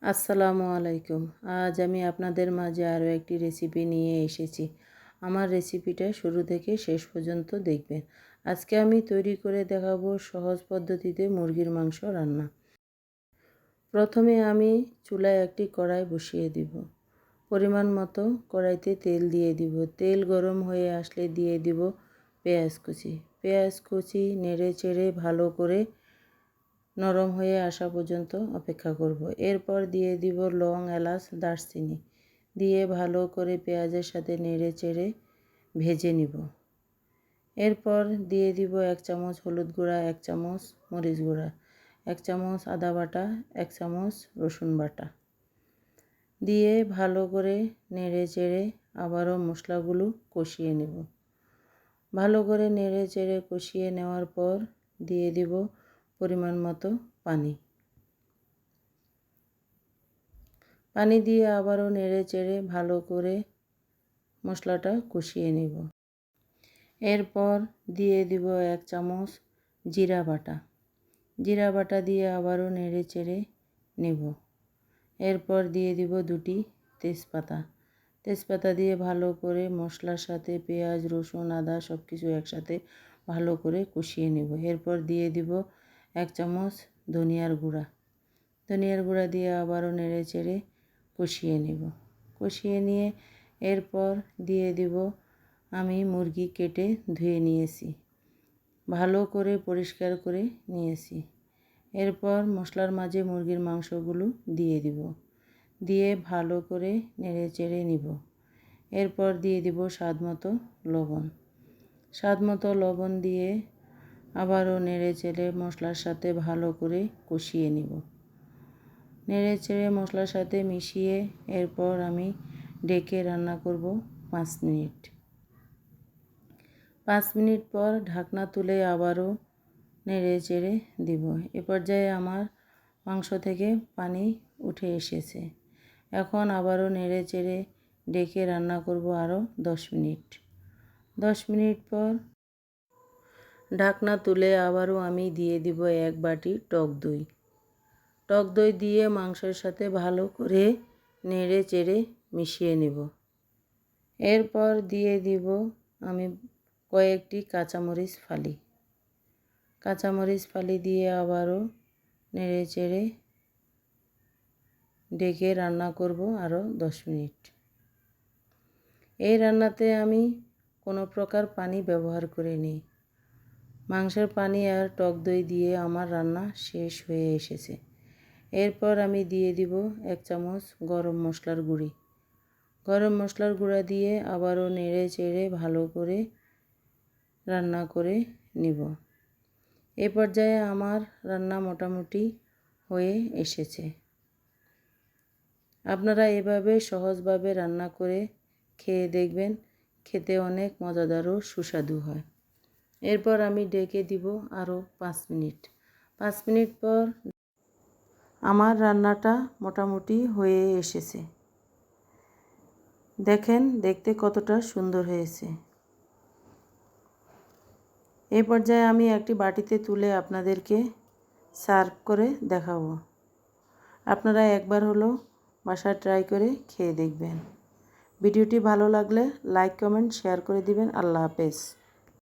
আসসালামু আলাইকুম। আজ আমি আপনাদের মাঝে আরও একটি রেসিপি নিয়ে এসেছি। আমার রেসিপিটা শুরু থেকে শেষ পর্যন্ত দেখবেন। আজকে আমি তৈরি করে দেখাবো সহজ পদ্ধতিতে মুরগির মাংস রান্না। প্রথমে আমি চুলায় একটি কড়াই বসিয়ে দিব। পরিমাণ মতো কড়াইতে তেল দিয়ে দিব। তেল গরম হয়ে আসলে দিয়ে দিব পেঁয়াজ কুচি। পেঁয়াজ কুচি নেড়ে চেড়ে ভালো করে নরম হয়ে আসা পর্যন্ত অপেক্ষা করব। এরপর দিয়ে দিব লং, এলাচ, দারচিনি দিয়ে ভালো করে পেঁয়াজের সাথে নেড়ে চেড়ে ভেজে নিব। এরপর দিয়ে দিব 1 চামচ হলুদ গুঁড়া, 1 চামচ মরিচ গুঁড়া, 1 চামচ আদা বাটা, 1 চামচ রসুন বাটা দিয়ে ভালো করে নেড়ে চেড়ে আবারও মশলাগুলো কষিয়ে নেব। ভালো করে নেড়ে চেড়ে কষিয়ে নেওয়ার পর দিয়ে দিব পরিমাণ মতো পানি দিয়ে আবারও নেড়ে চেড়ে ভালো করে মশলাটা কষিয়ে নেব। এরপর দিয়ে দিব 1 চামচ জিরা বাটা দিয়ে আবারও নেড়ে চেড়ে নেব। এরপর দিয়ে দিব 2টি তেজপাতা দিয়ে ভালো করে মশলার সাথে পেঁয়াজ, রসুন, আদা সব কিছু একসাথে ভালো করে কষিয়ে নেব। এরপর দিয়ে দিব 1 চামচ ধনিয়ার গুঁড়া দিয়ে আবারও নেড়ে চেড়ে কষিয়ে নেব। কষিয়ে নিয়ে এরপর দিয়ে দিব আমি মুরগি কেটে ধুয়ে নিয়েছি, ভালো করে পরিষ্কার করে নিয়েছি। এরপর মশলার মাঝে মুরগির মাংসগুলো দিয়ে দিব, দিয়ে ভালো করে নেড়ে চেড়ে নিব। এরপর দিয়ে দিব স্বাদ মতো লবণ দিয়ে আবারও নেড়ে চেড়ে মশলার সাথে ভালো করে কষিয়ে নিব। নেড়ে চেড়ে মশলার সাথে মিশিয়ে এরপর আমি ঢেকে রান্না করব 5 মিনিট। 5 মিনিট পর ঢাকনা তুলে আবারও নেড়ে চেড়ে দিব। এ পর্যায়ে আমার মাংস থেকে পানি উঠে এসেছে। এখন আবারও নেড়ে চেড়ে ঢেকে রান্না করব আরও 10 মিনিট। 10 মিনিট পর ঢাকনা তুলে আবারও আমি দিয়ে দিব 1 বাটি টক দই দিয়ে মাংসের সাথে ভালো করে নেড়ে চেড়ে মিশিয়ে নেব। এরপর দিয়ে দিব আমি কয়েকটি কাঁচামরিচ ফালি দিয়ে আবারও নেড়ে চেড়ে ঢেকে রান্না করব আরও 10 মিনিট। এই রান্নাতে আমি কোনো প্রকার পানি ব্যবহার করিনি। মাংসের পানি আর টক দই দিয়ে আমার রান্না শেষ হয়ে এসেছে। এরপর আমি দিয়ে দিব 1 চামচ গরম মশলার গুঁড়া দিয়ে আবারও নেড়ে চেড়ে ভালো করে রান্না করে নিব। এ পর্যায়ে আমার রান্না মোটামুটি হয়ে এসেছে। আপনারা এভাবে সহজভাবে রান্না করে খেয়ে দেখবেন, খেতে অনেক মজাদার ও সুস্বাদু হয়। এরপর আমি ঢেকে দিব আরও 5 মিনিট। 5 মিনিট পর আমার রান্নাটা মোটামুটি হয়ে এসেছে। দেখেন দেখতে কতটা সুন্দর হয়েছে। এই পর্যায়ে আমি একটি বাটিতে তুলে আপনাদেরকে সার্ভ করে দেখাবো। আপনারা একবার হলো বাসায় ট্রাই করে খেয়ে দেখবেন। ভিডিওটি ভালো লাগলে লাইক, কমেন্ট, শেয়ার করে দিবেন। আল্লাহ হাফেজ।